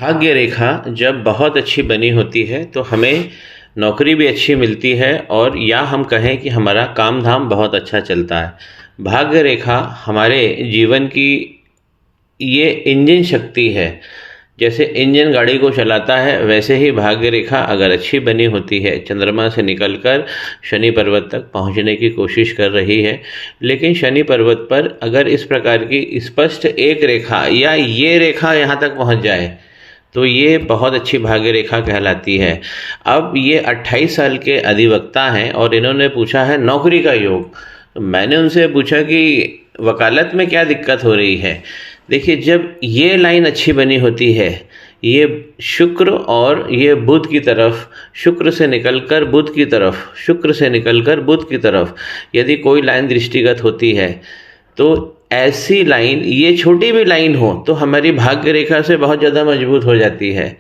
भाग्य रेखा जब बहुत अच्छी बनी होती है तो हमें नौकरी भी अच्छी मिलती है और या हम कहें कि हमारा काम धाम बहुत अच्छा चलता है। भाग्य रेखा हमारे जीवन की ये इंजन शक्ति है। जैसे इंजन गाड़ी को चलाता है वैसे ही भाग्य रेखा अगर अच्छी बनी होती है, चंद्रमा से निकलकर शनि पर्वत तक पहुंचने की कोशिश कर रही है, लेकिन शनि पर्वत पर अगर इस प्रकार की स्पष्ट एक रेखा या ये रेखा यहाँ तक पहुंच जाए तो ये बहुत अच्छी भाग्य रेखा कहलाती है। अब ये 28 साल के अधिवक्ता हैं और इन्होंने पूछा है नौकरी का योग। तो मैंने उनसे पूछा कि वकालत में क्या दिक्कत हो रही है। देखिए, जब ये लाइन अच्छी बनी होती है, ये शुक्र और ये बुध की तरफ, शुक्र से निकलकर बुध की तरफ, शुक्र से निकलकर बुध की तरफ यदि कोई लाइन दृष्टिगत होती है तो ऐसी लाइन, ये छोटी भी लाइन हो तो हमारी भाग्य रेखा से बहुत ज़्यादा मजबूत हो जाती है।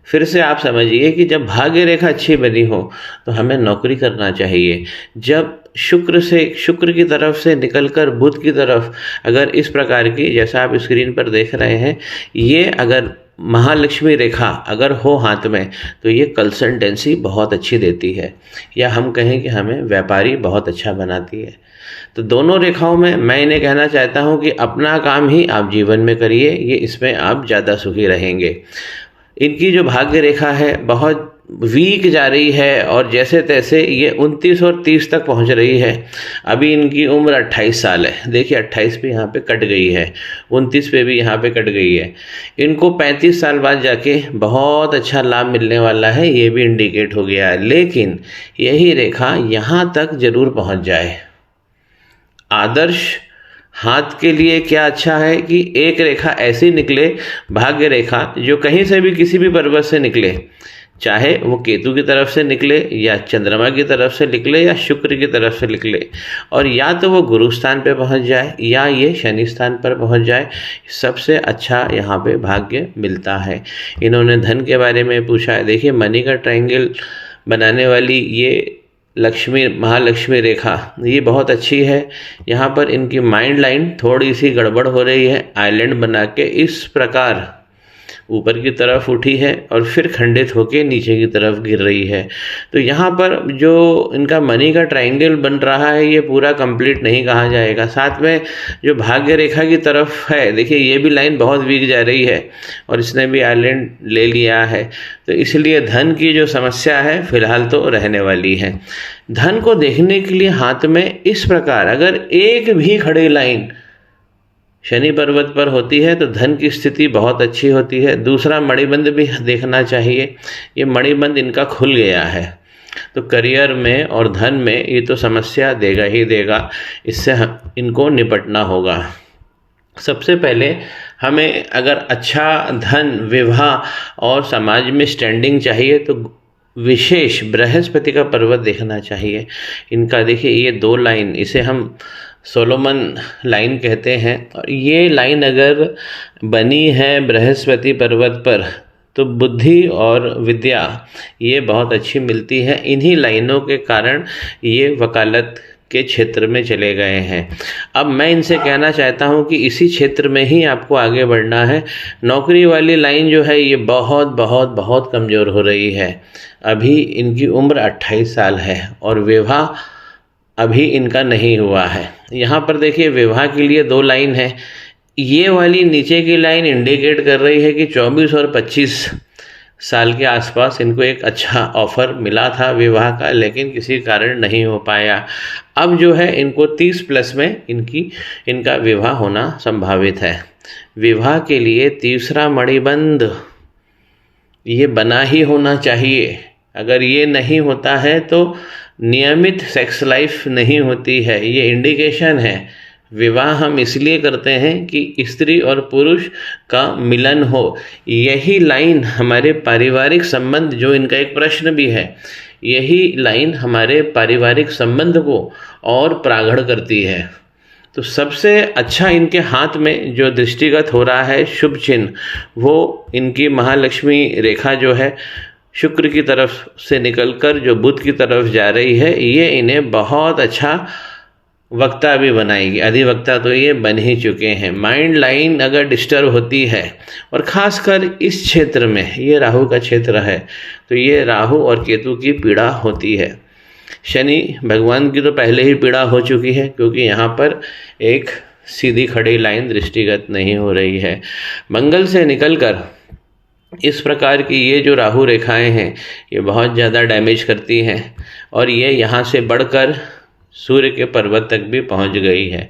फिर से आप समझिए कि जब भाग्य रेखा अच्छी बनी हो तो हमें नौकरी करना चाहिए। जब शुक्र की तरफ से निकलकर बुध की तरफ अगर इस प्रकार की, जैसा आप स्क्रीन पर देख रहे हैं, ये अगर महालक्ष्मी रेखा अगर हो हाथ में तो ये कंसल्टेंसी बहुत अच्छी देती है, या हम कहें कि हमें व्यापारी बहुत अच्छा बनाती है। तो दोनों रेखाओं में मैं इन्हें कहना चाहता हूँ कि अपना काम ही आप जीवन में करिए, ये इसमें आप ज़्यादा सुखी रहेंगे। इनकी जो भाग्य रेखा है बहुत वीक जा रही है और जैसे तैसे ये 29 और 30 तक पहुंच रही है। अभी इनकी उम्र 28 साल है। देखिए 28 पे यहाँ पे कट गई है, 29 पे भी यहाँ पे कट गई है। इनको 35 साल बाद जाके बहुत अच्छा लाभ मिलने वाला है, ये भी इंडिकेट हो गया है। लेकिन यही रेखा यहाँ तक जरूर पहुँच जाए। आदर्श हाथ के लिए क्या अच्छा है कि एक रेखा ऐसी निकले, भाग्य रेखा, जो कहीं से भी किसी भी पर्वत से निकले, चाहे वो केतु की तरफ से निकले या चंद्रमा की तरफ से निकले या शुक्र की तरफ से निकले, और या तो वो गुरु स्थान पे पहुंच जाए या ये शनि स्थान पर पहुंच जाए, सबसे अच्छा यहाँ पे भाग्य मिलता है। इन्होंने धन के बारे में पूछा है। देखिए, मनी का ट्रायंगल बनाने वाली ये महालक्ष्मी रेखा ये बहुत अच्छी है। यहाँ पर इनकी माइंड लाइन थोड़ी सी गड़बड़ हो रही है। आइलैंड बना के इस प्रकार ऊपर की तरफ उठी है और फिर खंडित होके नीचे की तरफ गिर रही है। तो यहाँ पर जो इनका मनी का ट्रायंगल बन रहा है ये पूरा कंप्लीट नहीं कहा जाएगा। साथ में जो भाग्य रेखा की तरफ है, देखिए ये भी लाइन बहुत वीक जा रही है और इसने भी आइलैंड ले लिया है। तो इसलिए धन की जो समस्या है फिलहाल तो रहने वाली है। धन को देखने के लिए हाथ में इस प्रकार अगर एक भी खड़ी लाइन शनि पर्वत पर होती है तो धन की स्थिति बहुत अच्छी होती है। दूसरा, मणिबंध भी देखना चाहिए। ये मणिबंध इनका खुल गया है तो करियर में और धन में ये तो समस्या देगा ही देगा। इससे इनको निपटना होगा। सबसे पहले हमें अगर अच्छा धन, विवाह और समाज में स्टैंडिंग चाहिए तो विशेष बृहस्पति का पर्वत देखना चाहिए। इनका देखिए ये 2 लाइन, इसे हम सोलोमन लाइन कहते हैं, और ये लाइन अगर बनी है बृहस्पति पर्वत पर तो बुद्धि और विद्या ये बहुत अच्छी मिलती है। इन्हीं लाइनों के कारण ये वकालत के क्षेत्र में चले गए हैं। अब मैं इनसे कहना चाहता हूं कि इसी क्षेत्र में ही आपको आगे बढ़ना है। नौकरी वाली लाइन जो है ये बहुत बहुत बहुत कमज़ोर हो रही है। अभी इनकी उम्र 28 साल है और विवाह अभी इनका नहीं हुआ है। यहाँ पर देखिए विवाह के लिए 2 लाइन है। ये वाली नीचे की लाइन इंडिकेट कर रही है कि 24 और 25 साल के आसपास इनको एक अच्छा ऑफर मिला था विवाह का, लेकिन किसी कारण नहीं हो पाया। अब जो है इनको 30 प्लस में इनका विवाह होना संभावित है। विवाह के लिए तीसरा मणिबंध ये बना ही होना चाहिए। अगर ये नहीं होता है तो नियमित सेक्स लाइफ नहीं होती है। ये इंडिकेशन है। विवाह हम इसलिए करते हैं कि स्त्री और पुरुष का मिलन हो। यही लाइन हमारे पारिवारिक संबंध, जो इनका एक प्रश्न भी है, यही लाइन हमारे पारिवारिक संबंध को और प्रगाढ़ करती है। तो सबसे अच्छा इनके हाथ में जो दृष्टिगत हो रहा है शुभ चिन्ह, वो इनकी महालक्ष्मी रेखा जो है शुक्र की तरफ से निकलकर जो बुध की तरफ जा रही है, ये इन्हें बहुत अच्छा वक्ता भी बनाएगी, अधिवक्ता तो ये बन ही चुके हैं। माइंड लाइन अगर डिस्टर्ब होती है और ख़ासकर इस क्षेत्र में, ये राहु का क्षेत्र है, तो ये राहु और केतु की पीड़ा होती है। शनि भगवान की तो पहले ही पीड़ा हो चुकी है, क्योंकि यहाँ पर एक सीधी खड़ी लाइन दृष्टिगत नहीं हो रही है। मंगल से निकलकर इस प्रकार की ये जो राहु रेखाएं हैं, ये बहुत ज़्यादा डैमेज करती हैं और ये यहाँ से बढ़कर सूर्य के पर्वत तक भी पहुँच गई है।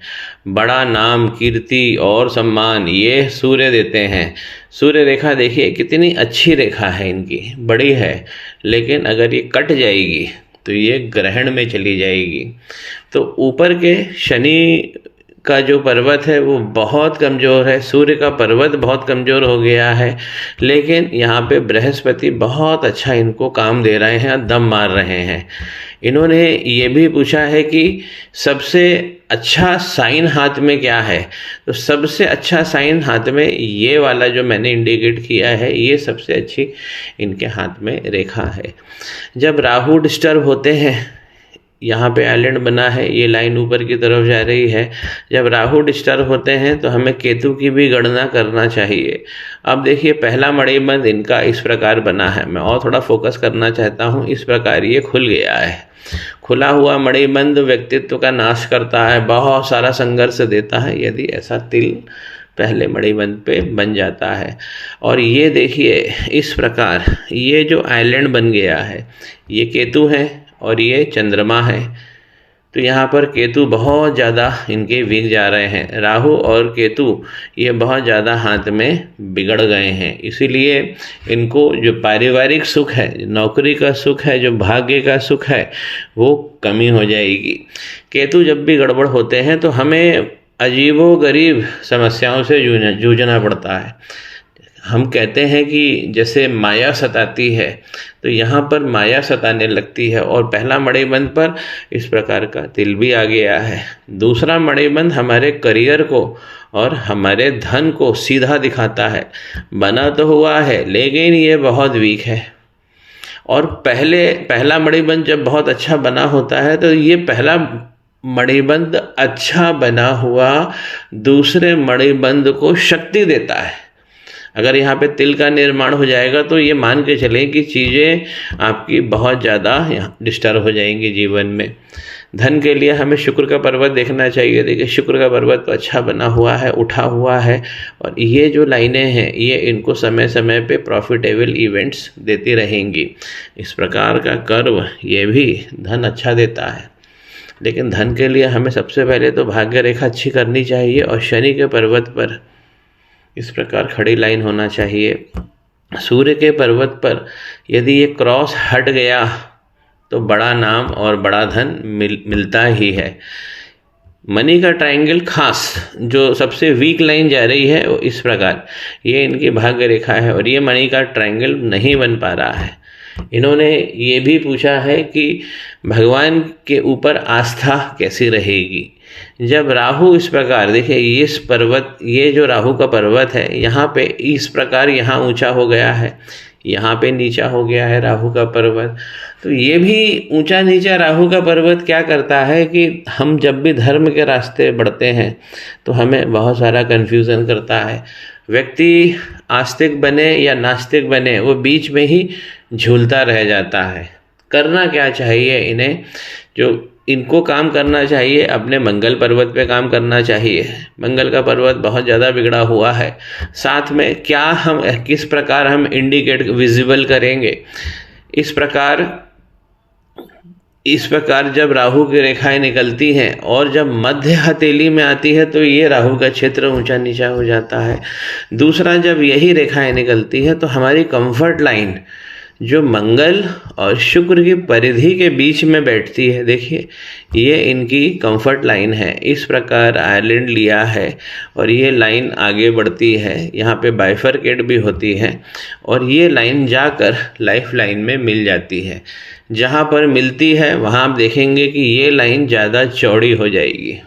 बड़ा नाम, कीर्ति और सम्मान ये सूर्य देते हैं। सूर्य रेखा देखिए कितनी अच्छी रेखा है, इनकी बड़ी है, लेकिन अगर ये कट जाएगी तो ये ग्रहण में चली जाएगी। तो ऊपर के शनि का जो पर्वत है वो बहुत कमज़ोर है, सूर्य का पर्वत बहुत कमज़ोर हो गया है, लेकिन यहाँ पे बृहस्पति बहुत अच्छा इनको काम दे रहे हैं और दम मार रहे हैं। इन्होंने ये भी पूछा है कि सबसे अच्छा साइन हाथ में क्या है, तो सबसे अच्छा साइन हाथ में ये वाला जो मैंने इंडिकेट किया है, ये सबसे अच्छी इनके हाथ में रेखा है। जब राहु डिस्टर्ब होते हैं, यहाँ पे आइलैंड बना है, ये लाइन ऊपर की तरफ जा रही है, जब राहु डिस्टर्ब होते हैं तो हमें केतु की भी गणना करना चाहिए। अब देखिए पहला मणिबंध इनका इस प्रकार बना है, मैं और थोड़ा फोकस करना चाहता हूँ। इस प्रकार ये खुल गया है। खुला हुआ मणिबंध व्यक्तित्व का नाश करता है, बहुत सारा संघर्ष देता है यदि ऐसा तिल पहले मणिबंध पे बन जाता है। और ये देखिए इस प्रकार ये जो आइलैंड बन गया है, ये केतु है और ये चंद्रमा है। तो यहाँ पर केतु बहुत ज़्यादा इनके वीक जा रहे हैं। राहु और केतु ये बहुत ज़्यादा हाथ में बिगड़ गए हैं, इसीलिए इनको जो पारिवारिक सुख है, नौकरी का सुख है, जो भाग्य का सुख है, वो कमी हो जाएगी। केतु जब भी गड़बड़ होते हैं तो हमें अजीबोगरीब समस्याओं से जूझना पड़ता है। हम कहते हैं कि जैसे माया सताती है, तो यहाँ पर माया सताने लगती है। और पहला मणिबंध पर इस प्रकार का तिल भी आ गया है। दूसरा मणिबंध हमारे करियर को और हमारे धन को सीधा दिखाता है। बना तो हुआ है लेकिन ये बहुत वीक है। और पहला मणिबंध जब बहुत अच्छा बना होता है तो ये पहला मणिबंध अच्छा बना हुआ दूसरे मणिबंध को शक्ति देता है। अगर यहाँ पे तिल का निर्माण हो जाएगा तो ये मान के चलें कि चीज़ें आपकी बहुत ज़्यादा यहाँ डिस्टर्ब हो जाएंगी जीवन में। धन के लिए हमें शुक्र का पर्वत देखना चाहिए। देखिए शुक्र का पर्वत तो अच्छा बना हुआ है, उठा हुआ है, और ये जो लाइनें हैं ये इनको समय समय पे प्रॉफिटेबल इवेंट्स देती रहेंगी। इस प्रकार का कर्व ये भी धन अच्छा देता है, लेकिन धन के लिए हमें सबसे पहले तो भाग्य रेखा अच्छी करनी चाहिए और शनि के पर्वत पर इस प्रकार खड़ी लाइन होना चाहिए। सूर्य के पर्वत पर यदि ये क्रॉस हट गया तो बड़ा नाम और बड़ा धन मिलता ही है। मनी का ट्रायंगल खास जो सबसे वीक लाइन जा रही है वो इस प्रकार, ये इनकी भाग्य रेखा है और ये मनी का ट्रायंगल नहीं बन पा रहा है। इन्होंने ये भी पूछा है कि भगवान के ऊपर आस्था कैसी रहेगी। जब राहु इस प्रकार, देखिए इस पर्वत, ये जो राहु का पर्वत है यहाँ पे इस प्रकार यहाँ ऊंचा हो गया है, यहाँ पे नीचा हो गया है राहु का पर्वत। तो ये भी ऊंचा नीचा राहु का पर्वत क्या करता है कि हम जब भी धर्म के रास्ते बढ़ते हैं तो हमें बहुत सारा कन्फ्यूज़न करता है। व्यक्ति आस्तिक बने या नास्तिक बने, वो बीच में ही झूलता रह जाता है। करना क्या चाहिए इन्हें? जो इनको काम करना चाहिए, अपने मंगल पर्वत पे काम करना चाहिए। मंगल का पर्वत बहुत ज़्यादा बिगड़ा हुआ है। साथ में क्या हम किस प्रकार हम इंडिकेट विजिबल करेंगे, इस प्रकार जब राहु की रेखाएं निकलती हैं और जब मध्य हथेली में आती है तो ये राहु का क्षेत्र ऊंचा नीचा हो जाता है। दूसरा, जब यही रेखाएं निकलती है तो हमारी कंफर्ट लाइन जो मंगल और शुक्र की परिधि के बीच में बैठती है, देखिए ये इनकी कंफर्ट लाइन है। इस प्रकार आइलैंड लिया है और ये लाइन आगे बढ़ती है, यहाँ पे बाइफरकेट भी होती है और ये लाइन जाकर लाइफ लाइन में मिल जाती है। जहाँ पर मिलती है वहाँ आप देखेंगे कि ये लाइन ज़्यादा चौड़ी हो जाएगी।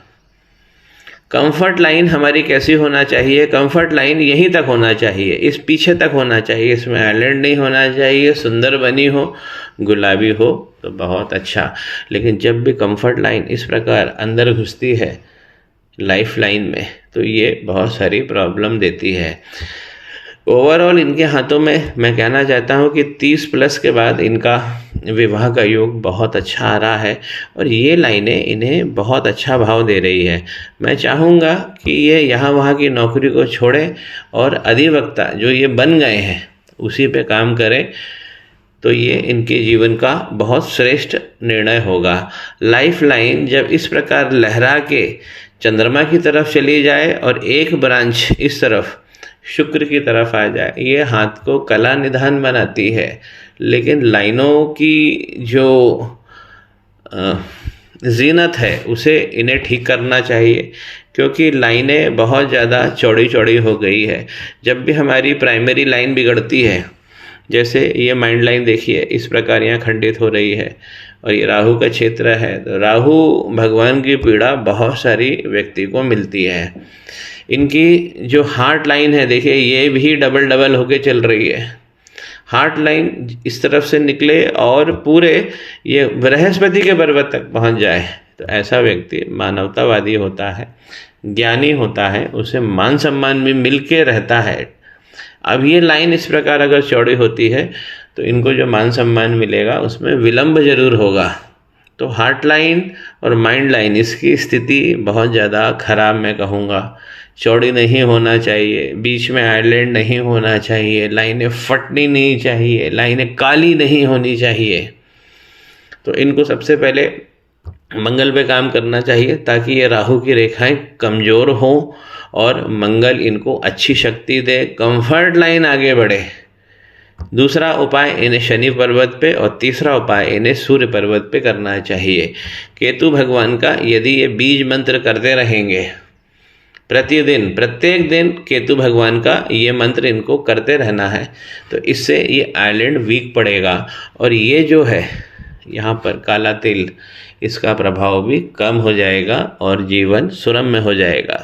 कंफर्ट लाइन हमारी कैसी होना चाहिए? कंफर्ट लाइन यहीं तक होना चाहिए, इस पीछे तक होना चाहिए, इसमें आइलैंड नहीं होना चाहिए। सुंदर बनी हो, गुलाबी हो तो बहुत अच्छा, लेकिन जब भी कंफर्ट लाइन इस प्रकार अंदर घुसती है लाइफ लाइन में तो ये बहुत सारी प्रॉब्लम देती है। ओवरऑल इनके हाथों में मैं कहना चाहता हूँ कि 30+ के बाद इनका विवाह का योग बहुत अच्छा आ रहा है और ये लाइनें इन्हें बहुत अच्छा भाव दे रही है। मैं चाहूँगा कि ये यहाँ वहाँ की नौकरी को छोड़ें और अधिवक्ता जो ये बन गए हैं उसी पे काम करें, तो ये इनके जीवन का बहुत श्रेष्ठ निर्णय होगा। लाइफ लाइन जब इस प्रकार लहरा के चंद्रमा की तरफ चली जाए और एक ब्रांच इस तरफ शुक्र की तरफ आ जाए, ये हाथ को कला निधान बनाती है। लेकिन लाइनों की जो जीनत है उसे इन्हें ठीक करना चाहिए, क्योंकि लाइनें बहुत ज़्यादा चौड़ी चौड़ी हो गई है। जब भी हमारी प्राइमरी लाइन बिगड़ती है, जैसे ये माइंड लाइन देखिए इस प्रकार यहाँ खंडित हो रही है और ये राहु का क्षेत्र है, तो राहु भगवान की पीड़ा बहुत सारी व्यक्ति को मिलती है। इनकी जो हार्ट लाइन है देखिए ये भी डबल डबल होके चल रही है। हार्ट लाइन इस तरफ से निकले और पूरे ये बृहस्पति के पर्वत तक पहुंच जाए तो ऐसा व्यक्ति मानवतावादी होता है, ज्ञानी होता है, उसे मान सम्मान भी मिल के रहता है। अब ये लाइन इस प्रकार अगर चौड़ी होती है तो इनको जो मान सम्मान मिलेगा उसमें विलंब जरूर होगा। तो हार्ट लाइन और माइंड लाइन इसकी स्थिति बहुत ज़्यादा खराब मैं कहूँगा। चौड़ी नहीं होना चाहिए, बीच में आइलैंड नहीं होना चाहिए, लाइनें फटनी नहीं चाहिए, लाइनें काली नहीं होनी चाहिए। तो इनको सबसे पहले मंगल पे काम करना चाहिए ताकि ये राहु की रेखाएं कमज़ोर हों और मंगल इनको अच्छी शक्ति दे, कंफर्ट लाइन आगे बढ़े। दूसरा उपाय इन्हें शनि पर्वत पे और तीसरा उपाय इन्हें सूर्य पर्वत पे करना चाहिए। केतु भगवान का यदि ये बीज मंत्र करते रहेंगे प्रतिदिन, प्रत्येक दिन केतु भगवान का ये मंत्र इनको करते रहना है, तो इससे ये आइलैंड वीक पड़ेगा और ये जो है यहाँ पर काला तिल इसका प्रभाव भी कम हो जाएगा और जीवन सुरम्य हो जाएगा।